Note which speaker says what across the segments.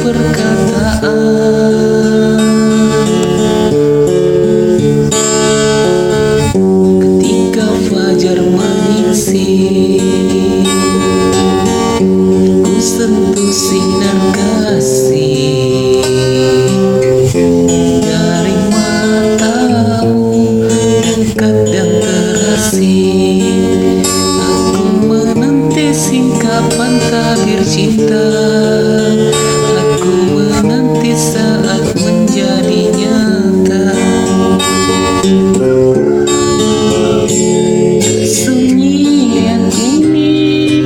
Speaker 1: perkataan. Ketika fajar menyingsing, ku sentuh sinar kasih dari matamu, dekat dan terasing. Aku menanti singkapan tabir cinta. Aku menanti saat menjadi nyata. Sunyian ini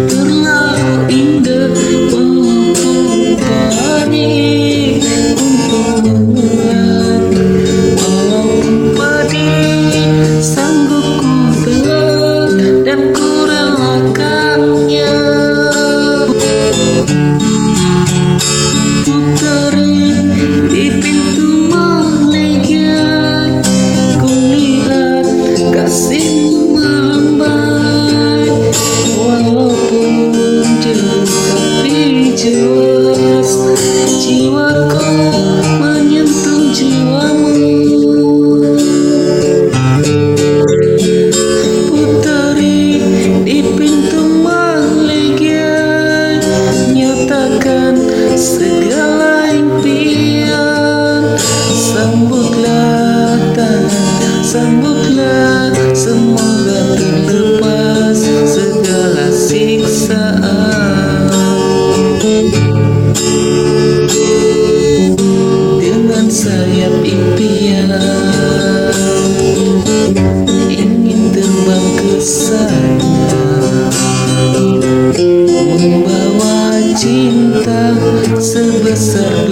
Speaker 1: terlalu indah untuk panik, untuk menguat. Walaupun pedih, sanggup ku telan dan ku relakannya. Puteri di pintu malaikat, ku lihat kasihmu melambai. Walaupun jauh tapi jelas, jiwaku menyentuh jiwamu. Puteri di pintu malaikat, nyatakan segala impian. Sambutlah tangan, sambutlah, semoga terlepas segala siksaan. Dengan sayap impian, ingin terbang ke sana, membawa cinta sebesar